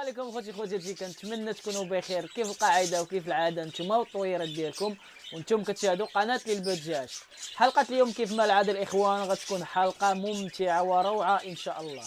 عليكم خوتي كنتمنى تكونوا بخير كيف القاعده وكيف العاده نتوما والطويرات ديالكم وانتم كتشاهدوا قناه للبادجي. حلقه اليوم كيف ما العاده الاخوان غتكون حلقه ممتعه وروعه ان شاء الله.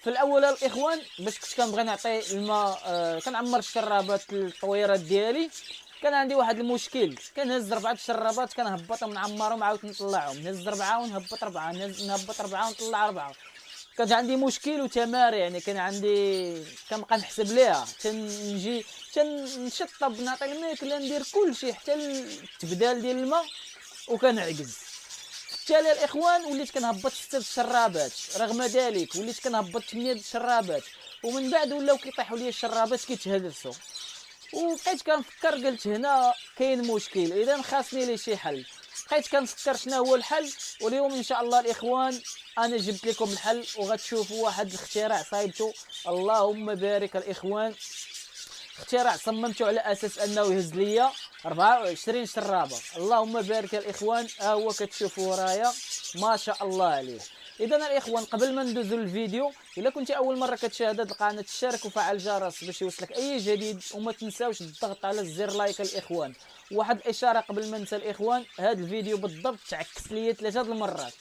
في الاول الاخوان باش كنت كنبغي نعطي الماء كنعمر الشرابات الطويرات ديالي، كان عندي واحد المشكل، كنهز 4 الشرابات كنهبطهم نعمرهم عاود نطلعهم، نهز 4 ونهبط 4، نهبط 4 ونطلع 4. كان عندي مشكل وتمارين، يعني كان عندي كنبقى نحسب ليها تنجي تنشطب نعطي الماكله ندير كلشي حتى التبدال ديال الماء وكنعجز. بالتالي الاخوان وليت كنهبط 6 الشرابات، رغم ذلك وليت كنهبط 8 الشرابات، ومن بعد ولاو كيطيحوا لي الشرابات كيتهلسوا، وبقيت كنفكر قلت هنا كاين مشكل، اذا خاصني لي شي حل. بقيت كنفكر شنو هو الحل، واليوم ان شاء الله الاخوان انا جبت لكم الحل وغتشوفوا واحد الاختراع صايبته اللهم بارك الاخوان. اختراع صممته على اساس انه يهز ليا 24 شرابه، اللهم بارك الاخوان. ها هو كتشوفوا ورايا ما شاء الله عليه. اذا الاخوان قبل ما ندوزو للفيديو، الا كنت اول مره كتشاهد هذه القناه اشترك وفعل الجرس باش يوصلك اي جديد، وما تنساوش الضغط على الزر لايك الاخوان. واحد الاشاره قبل ما ننسى الاخوان، هذا الفيديو بالضبط تعكس ليا 3 المرات،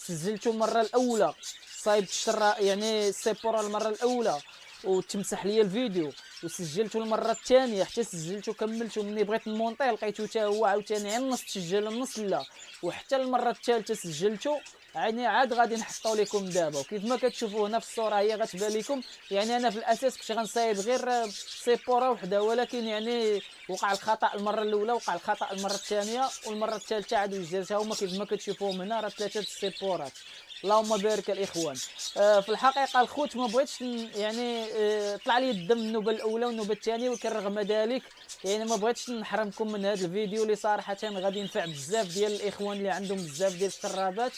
سجلته المره الاولى صايبت يعني السيبورا المره الاولى وتمسح لي الفيديو، وسجلته المره الثانيه حتى سجلته كملته، مني بغيت نمونطيه لقيته حتى هو عاوتاني النص تسجل النص لا، وحتى المره الثالثه سجلته. يعني عاد غادي نحطو لكم دابا، وكيف ما كتشوفوا هنا في الصوره هي غتبان لكم. يعني انا في الاساس كنت غنصايب غير سيبوره وحده، ولكن يعني وقع الخطا المره الاولى، وقع الخطا المره الثانيه، والمره الثالثه عاد وجدتها هما كيف ما كتشوفوهم هنا راه 3 السيبورات، اللهم بارك الاخوان. في الحقيقه الخوت ما بغيتش يعني طلع لي الدم النوبه الاولى والنوبه الثانيه، ولكن رغم ذلك يعني ما بغيتش نحرمكم من هذا الفيديو اللي صراحه غادي ينفع بزاف ديال الاخوان اللي عندهم بزاف ديال الشرابات.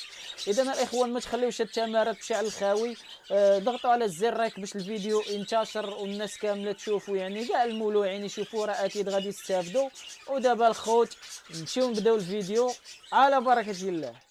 اذا الاخوان ما تخليوش التمارات تمشي على الخاوي، ضغطوا على الزر رايك باش الفيديو ينتشر والناس كامله تشوفوا، يعني كاع المولوعين يشوفوا راه اكيد غادي يستافدوا. ودابا الخوت نمشيو نبداو الفيديو على بركه الله.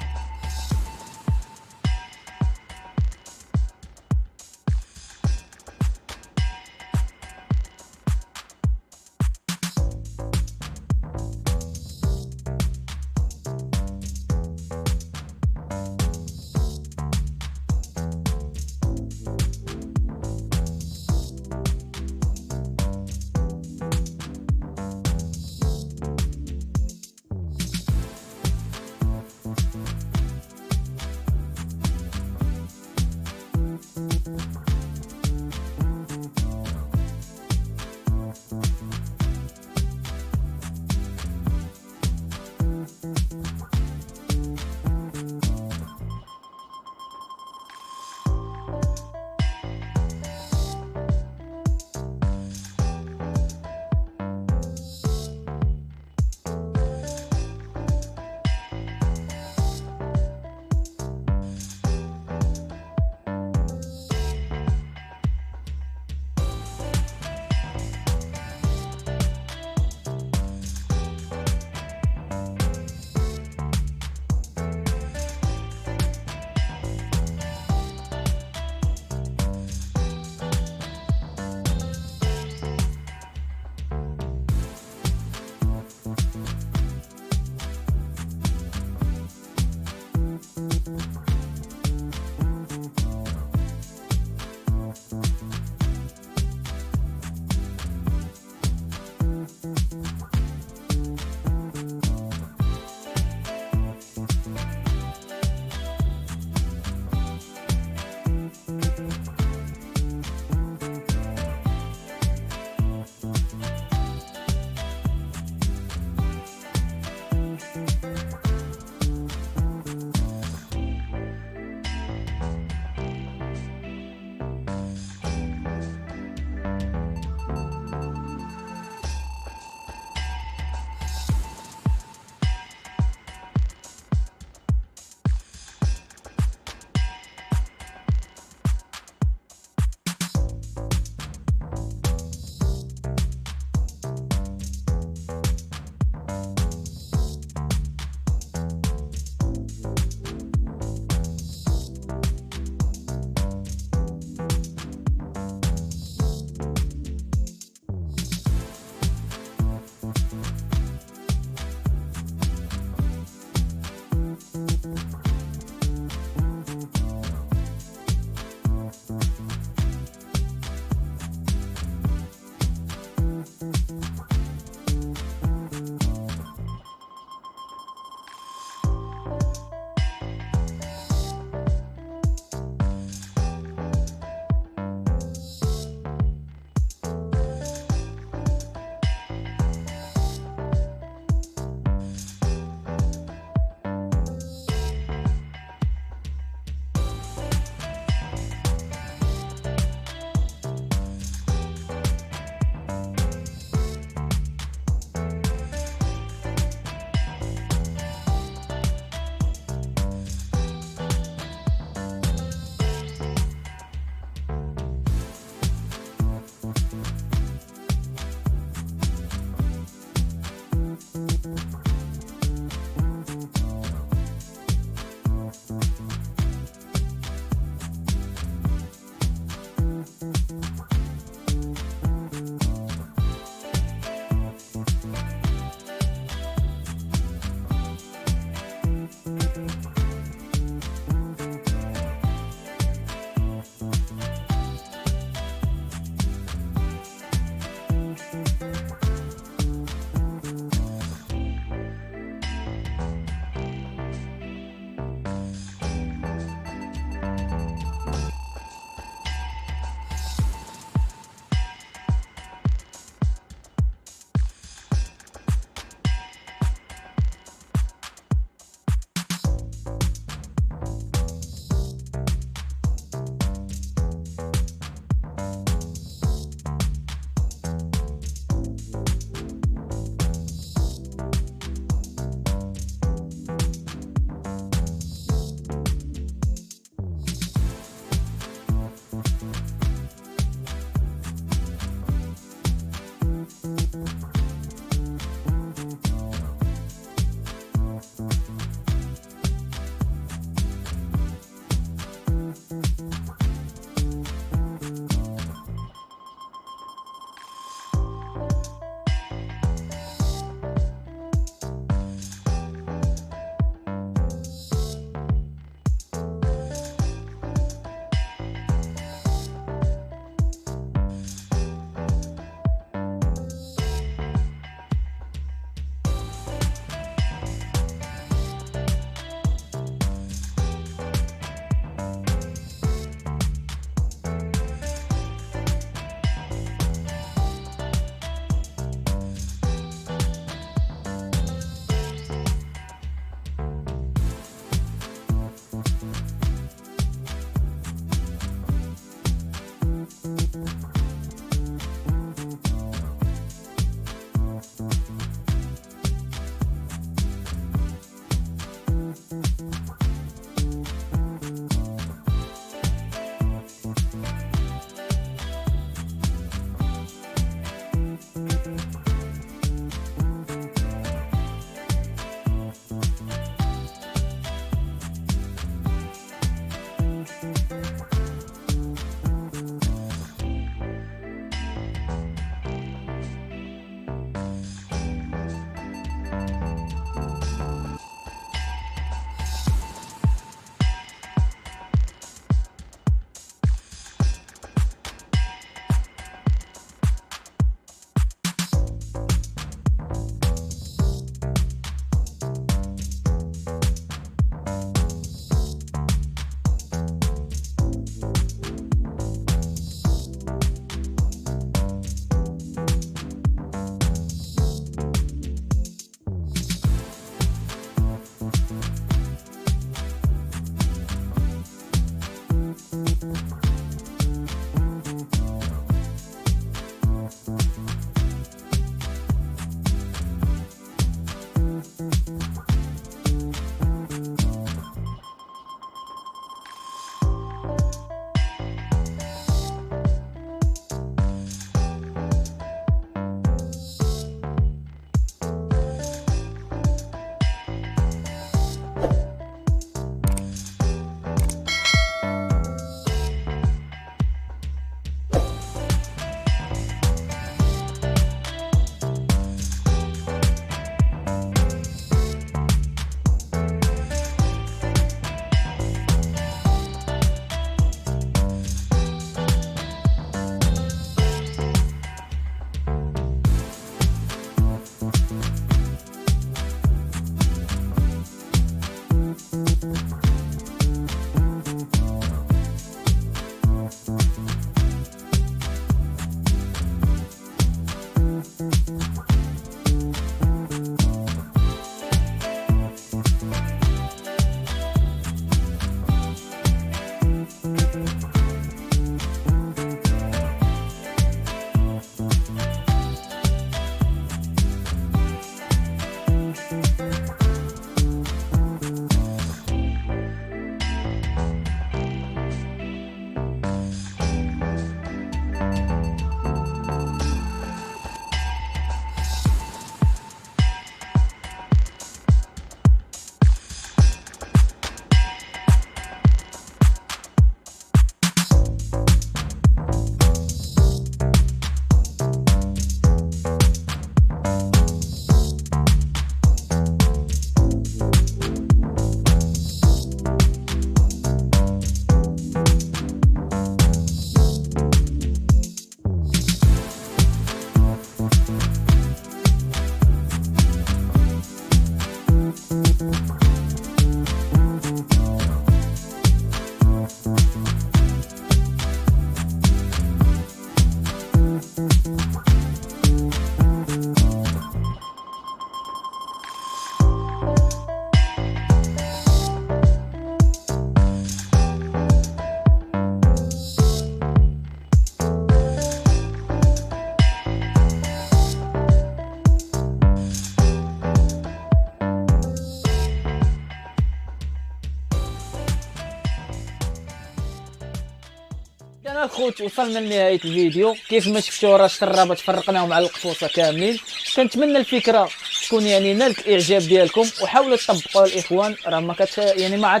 اذا الخوت وصلنا لنهايه الفيديو. كيف ما شفتوا راه شفت الرابط فرقناهم على القفوصه كاملين. كنتمنى الفكره تكون يعني نالت الاعجاب ديالكم، وحاولوا تطبقوها الاخوان. راه ما يعني ما عاد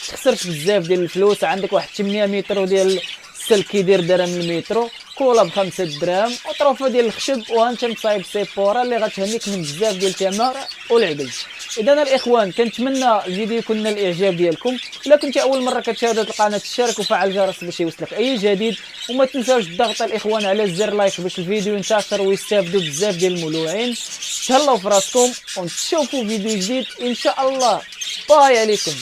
تخسرش بزاف ديال الفلوس. عندك واحد 800 متر ديال السلك كيدير درهم المترو، كولا ب5 دراهم، وطروفه ديال الخشب، وانت مصايب سيبورا اللي غتهنيك من بزاف ديال الثمار والعقل. اذا الاخوان كنتمنى الفيديو يكون نال الاعجاب ديالكم. الا كنتي اول مره كتشاهد هذه القناه اشترك وفعل الجرس باش يوصلك اي جديد، وما تنساوش الضغط الاخوان على زر لايك باش الفيديو ينتشر ويستافدوا بزاف ديال المولوعين. تهلاو في راسكم ونشوفوا فيديو جديد ان شاء الله. باي عليكم.